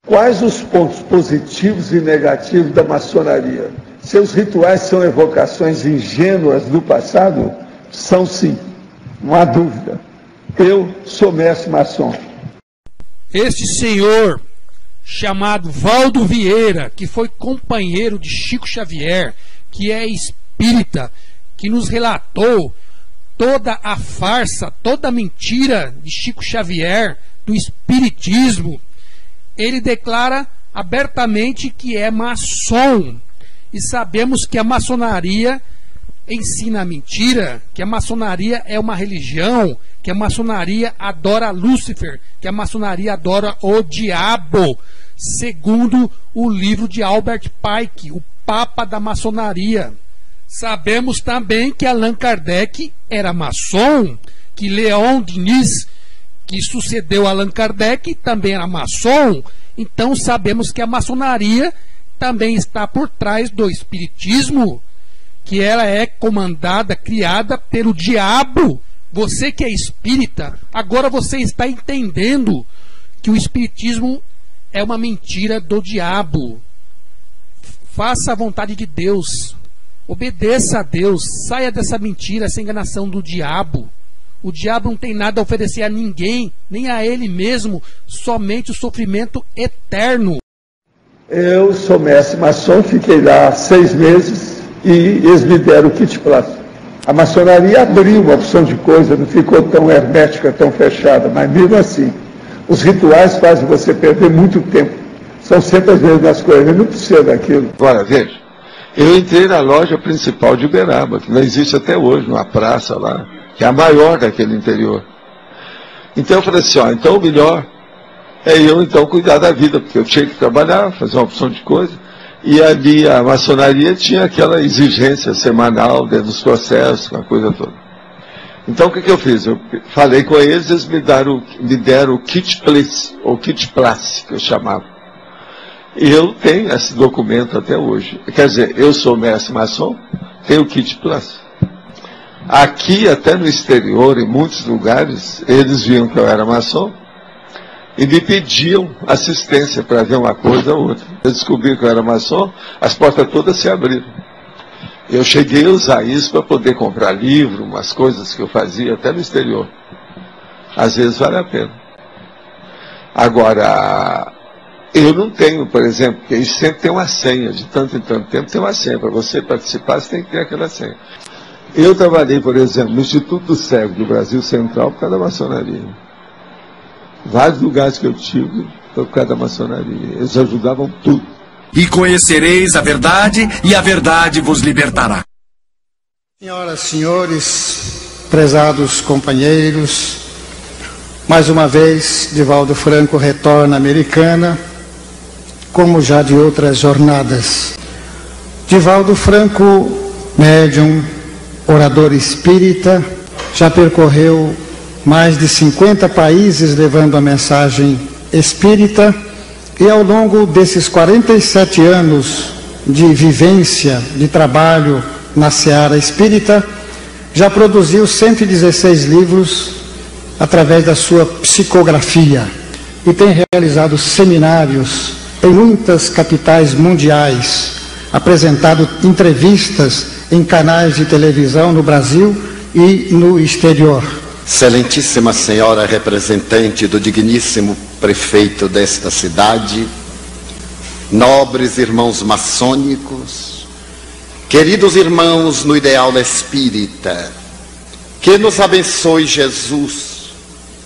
Quais os pontos positivos e negativos da maçonaria? Seus rituais são evocações ingênuas do passado? São sim, não há dúvida. Eu sou mestre maçom. Este senhor, chamado Valdo Vieira, que foi companheiro de Chico Xavier, que é espírita, que nos relatou toda a farsa, toda a mentira de Chico Xavier, do espiritismo, ele declara abertamente que é maçom. E sabemos que a maçonaria ensina a mentira, que a maçonaria é uma religião, que a maçonaria adora Lúcifer, que a maçonaria adora o diabo, segundo o livro de Albert Pike, o Papa da Maçonaria. Sabemos também que Allan Kardec era maçom, que Leon Denis, que sucedeu Allan Kardec, também era maçom. Então sabemos que a maçonaria também está por trás do espiritismo, que ela é comandada, criada pelo diabo. Você que é espírita, agora você está entendendo que o espiritismo é uma mentira do diabo. Faça a vontade de Deus, obedeça a Deus, saia dessa mentira, essa enganação do diabo. O diabo não tem nada a oferecer a ninguém, nem a ele mesmo, somente o sofrimento eterno. Eu sou mestre maçom, fiquei lá 6 meses e eles me deram o kit plástico. A maçonaria abriu uma opção de coisa, não ficou tão hermética, tão fechada, mas mesmo assim, os rituais fazem você perder muito tempo. São sempre as mesmas coisas, não precisa daquilo. Agora, veja, eu entrei na loja principal de Uberaba, que não existe até hoje, numa praça lá, que é a maior daquele interior. Então eu falei assim, ó, então o melhor é eu então cuidar da vida, porque eu tinha que trabalhar, fazer uma opção de coisa, e ali a maçonaria tinha aquela exigência semanal dentro dos processos, uma coisa toda. Então o que eu fiz? Eu falei com eles me deram o kit place, ou kit place, que eu chamava. E eu tenho esse documento até hoje. Quer dizer, eu sou mestre maçom, tenho o kit place. Aqui, até no exterior, em muitos lugares, eles viam que eu era maçom e me pediam assistência para ver uma coisa ou outra. Eu descobri que eu era maçom, as portas todas se abriram. Eu cheguei a usar isso para poder comprar livro, umas coisas que eu fazia até no exterior. Às vezes vale a pena. Agora, eu não tenho, por exemplo, porque isso sempre tem uma senha, de tanto em tanto tempo tem uma senha. Para você participar, você tem que ter aquela senha. Eu trabalhei, por exemplo, no Instituto do Cego do Brasil Central por causa da maçonaria. Vários lugares que eu tive por causa da maçonaria. Eles ajudavam tudo. E conhecereis a verdade, e a verdade vos libertará. Senhoras e senhores, prezados companheiros, mais uma vez, Divaldo Franco retorna à Americana, como já de outras jornadas. Divaldo Franco, médium, orador espírita, já percorreu mais de 50 países levando a mensagem espírita e ao longo desses 47 anos de vivência, de trabalho na seara espírita, já produziu 116 livros através da sua psicografia e tem realizado seminários em muitas capitais mundiais, apresentado entrevistas em canais de televisão no Brasil e no exterior. Excelentíssima senhora representante do digníssimo prefeito desta cidade, nobres irmãos maçônicos, queridos irmãos no ideal espírita, que nos abençoe Jesus,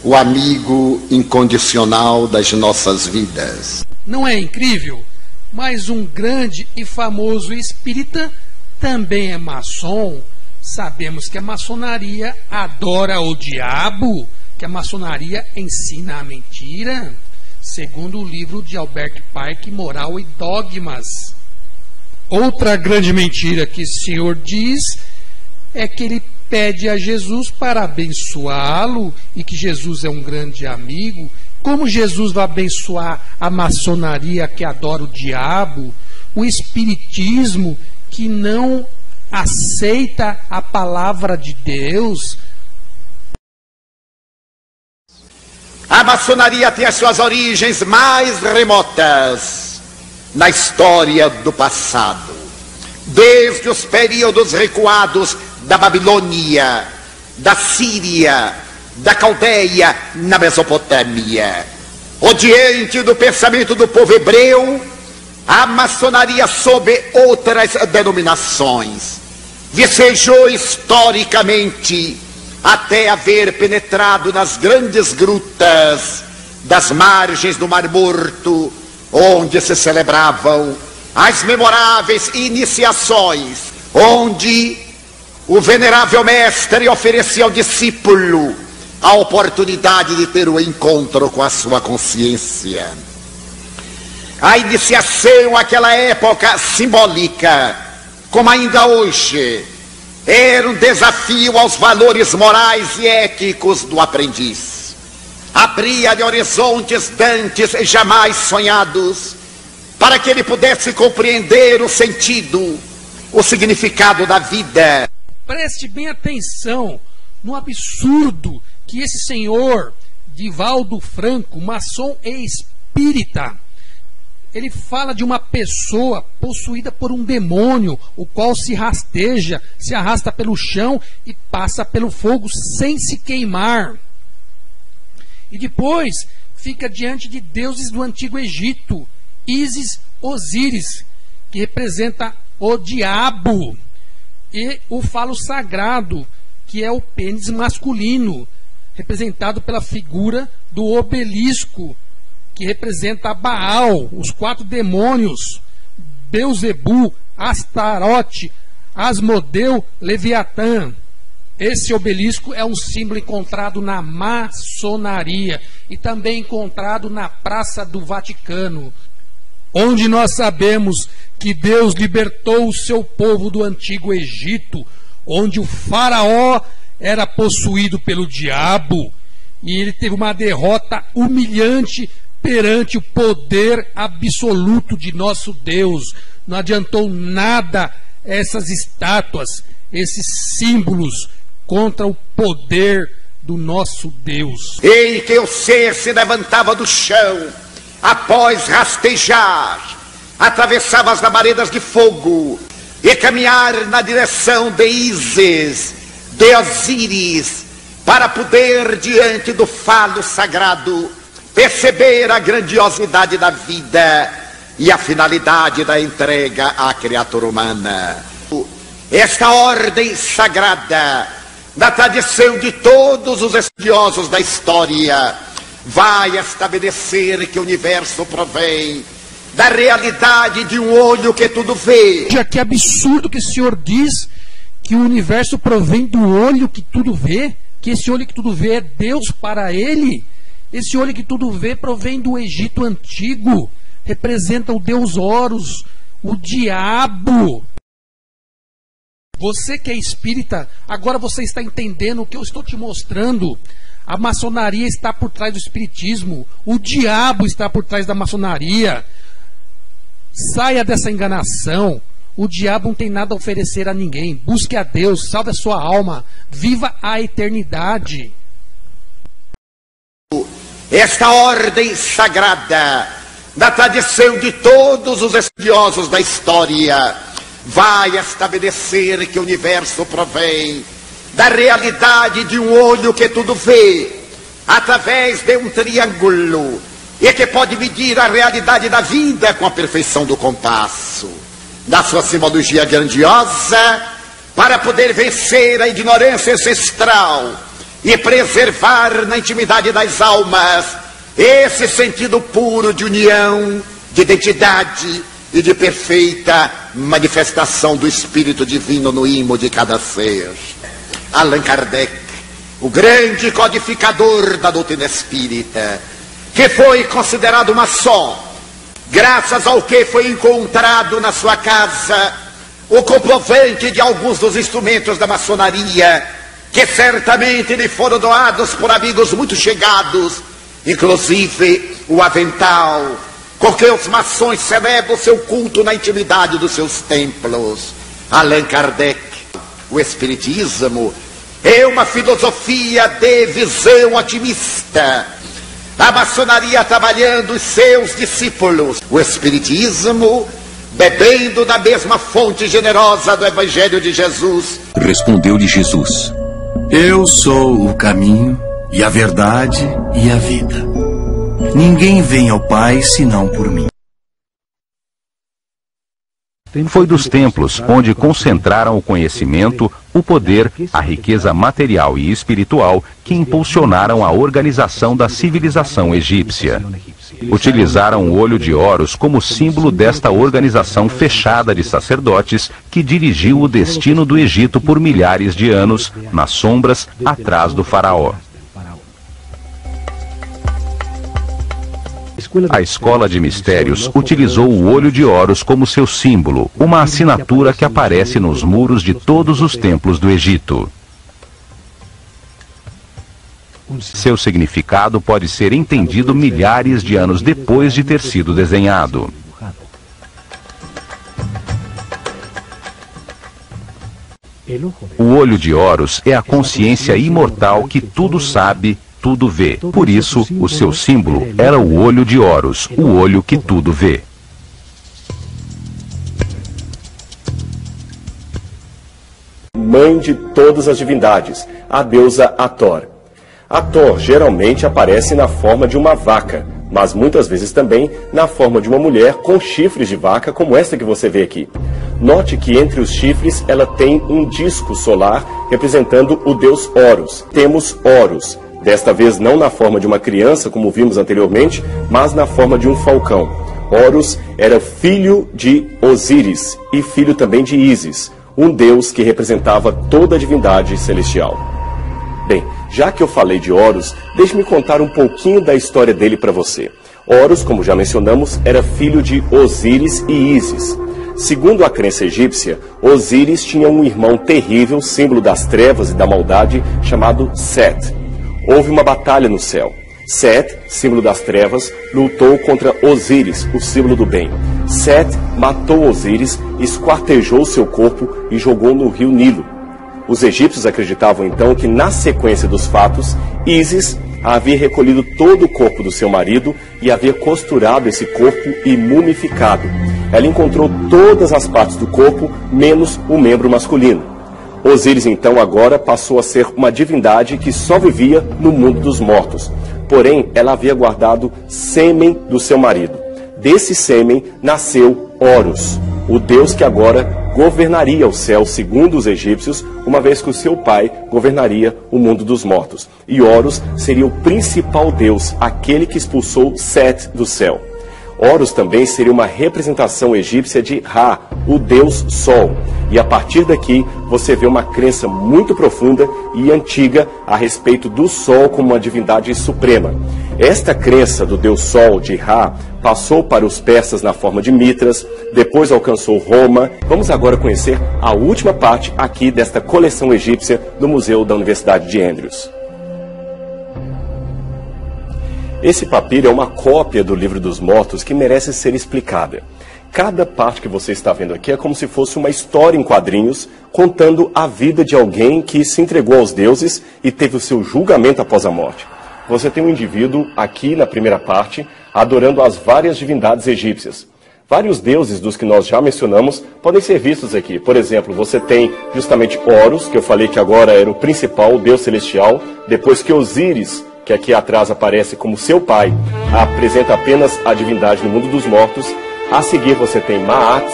o amigo incondicional das nossas vidas. Não é incrível? Mas um grande e famoso espírita também é maçom. Sabemos que a maçonaria adora o diabo, que a maçonaria ensina a mentira, segundo o livro de Albert Pike, Moral e Dogmas. Outra grande mentira que o Senhor diz é que ele pede a Jesus para abençoá-lo e que Jesus é um grande amigo. Como Jesus vai abençoar a maçonaria que adora o diabo, o espiritismo que não aceita a palavra de Deus? A maçonaria tem as suas origens mais remotas na história do passado, desde os períodos recuados da Babilônia, da Síria, da Caldeia, na Mesopotâmia. Odiante do pensamento do povo hebreu, a maçonaria, sob outras denominações, vicejou historicamente até haver penetrado nas grandes grutas das margens do Mar Morto, onde se celebravam as memoráveis iniciações, onde o venerável mestre oferecia ao discípulo a oportunidade de ter o encontro com a sua consciência. A iniciação, àquela época simbólica, como ainda hoje, era um desafio aos valores morais e éticos do aprendiz. Abria-lhe horizontes dantes jamais sonhados, para que ele pudesse compreender o sentido, o significado da vida. Preste bem atenção no absurdo que esse senhor Divaldo Franco, maçom e espírita, ele fala de uma pessoa possuída por um demônio, o qual se rasteja, se arrasta pelo chão e passa pelo fogo sem se queimar. E depois fica diante de deuses do Antigo Egito, Ísis, Osíris, que representa o diabo, e o falo sagrado, que é o pênis masculino, representado pela figura do obelisco, que representa Baal, os 4 demônios, Beuzebu, Astarote, Asmodeu, Leviatã. Esse obelisco é um símbolo encontrado na maçonaria e também encontrado na Praça do Vaticano, onde nós sabemos que Deus libertou o seu povo do Antigo Egito, onde o faraó era possuído pelo diabo e ele teve uma derrota humilhante perante o poder absoluto de nosso Deus. Não adiantou nada essas estátuas, esses símbolos contra o poder do nosso Deus. Em que o ser se levantava do chão, após rastejar, atravessava as labaredas de fogo e caminhar na direção de Ísis, de Osíris, para poder, diante do falo sagrado, perceber a grandiosidade da vida e a finalidade da entrega à criatura humana. Esta ordem sagrada, na tradição de todos os estudiosos da história, vai estabelecer que o universo provém da realidade de um olho que tudo vê. Que absurdo que o senhor diz que o universo provém do olho que tudo vê, que esse olho que tudo vê é Deus para ele. Esse olho que tudo vê provém do Egito Antigo, representa o deus Horus, o diabo. Você que é espírita, agora você está entendendo o que eu estou te mostrando. A maçonaria está por trás do espiritismo, o diabo está por trás da maçonaria. Saia dessa enganação. O diabo não tem nada a oferecer a ninguém. Busque a Deus, salve a sua alma, viva a eternidade. Esta ordem sagrada, na tradição de todos os estudiosos da história, vai estabelecer que o universo provém da realidade de um olho que tudo vê, através de um triângulo, e que pode medir a realidade da vida com a perfeição do compasso, da sua simbologia grandiosa, para poder vencer a ignorância ancestral e preservar na intimidade das almas esse sentido puro de união, de identidade e de perfeita manifestação do Espírito Divino no imo de cada ser. Allan Kardec, o grande codificador da doutrina espírita, que foi considerado maçom, graças ao que foi encontrado na sua casa o comprovante de alguns dos instrumentos da maçonaria, que certamente lhe foram doados por amigos muito chegados, inclusive o avental com que os maçons celebram o seu culto na intimidade dos seus templos. Allan Kardec, o Espiritismo é uma filosofia de visão otimista, a maçonaria trabalhando os seus discípulos, o espiritismo bebendo da mesma fonte generosa do Evangelho de Jesus. Respondeu-lhe Jesus: Eu sou o caminho e a verdade e a vida. Ninguém vem ao Pai senão por mim. Foi dos templos onde concentraram o conhecimento, o poder, a riqueza material e espiritual que impulsionaram a organização da civilização egípcia. Utilizaram o olho de Horus como símbolo desta organização fechada de sacerdotes que dirigiu o destino do Egito por milhares de anos, nas sombras, atrás do faraó. A Escola de Mistérios utilizou o olho de Horus como seu símbolo, uma assinatura que aparece nos muros de todos os templos do Egito. Seu significado pode ser entendido milhares de anos depois de ter sido desenhado. O olho de Horus é a consciência imortal que tudo sabe, tudo vê. Por isso, o seu símbolo era o olho de Horus, o olho que tudo vê. Mãe de todas as divindades, a deusa Hathor. Hathor geralmente aparece na forma de uma vaca, mas muitas vezes também na forma de uma mulher com chifres de vaca, como esta que você vê aqui. Note que entre os chifres ela tem um disco solar representando o deus Horus. Temos Horus, desta vez não na forma de uma criança, como vimos anteriormente, mas na forma de um falcão. Horus era filho de Osíris e filho também de Ísis, um deus que representava toda a divindade celestial. Bem, já que eu falei de Horus, deixe-me contar um pouquinho da história dele para você. Horus, como já mencionamos, era filho de Osíris e Ísis. Segundo a crença egípcia, Osíris tinha um irmão terrível, símbolo das trevas e da maldade, chamado Set. Houve uma batalha no céu. Set, símbolo das trevas, lutou contra Osíris, o símbolo do bem. Set matou Osíris, esquartejou seu corpo e jogou no rio Nilo. Os egípcios acreditavam então que, na sequência dos fatos, Ísis havia recolhido todo o corpo do seu marido e havia costurado esse corpo e mumificado. Ela encontrou todas as partes do corpo, menos o membro masculino. Osíris então agora passou a ser uma divindade que só vivia no mundo dos mortos. Porém, ela havia guardado sêmen do seu marido. Desse sêmen nasceu Horus, o deus que agora governaria o céu segundo os egípcios, uma vez que o seu pai governaria o mundo dos mortos. E Horus seria o principal deus, aquele que expulsou Set do céu. Horus também seria uma representação egípcia de Ra, o deus Sol. E a partir daqui você vê uma crença muito profunda e antiga a respeito do Sol como uma divindade suprema. Esta crença do deus Sol, de Ra, passou para os persas na forma de Mitras, depois alcançou Roma. Vamos agora conhecer a última parte aqui desta coleção egípcia do Museu da Universidade de Andrews. Esse papiro é uma cópia do Livro dos Mortos que merece ser explicada. Cada parte que você está vendo aqui é como se fosse uma história em quadrinhos contando a vida de alguém que se entregou aos deuses e teve o seu julgamento após a morte. Você tem um indivíduo aqui na primeira parte adorando as várias divindades egípcias. Vários deuses dos que nós já mencionamos podem ser vistos aqui. Por exemplo, você tem justamente Horus, que eu falei que agora era o principal, o deus celestial, depois que Osíris, que aqui atrás aparece como seu pai, apresenta apenas a divindade no mundo dos mortos. A seguir você tem Maat,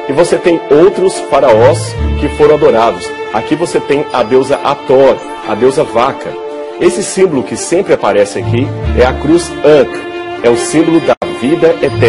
e você tem outros faraós que foram adorados. Aqui você tem a deusa Hathor, a deusa vaca. Esse símbolo que sempre aparece aqui é a cruz Ankh, é o símbolo da vida eterna.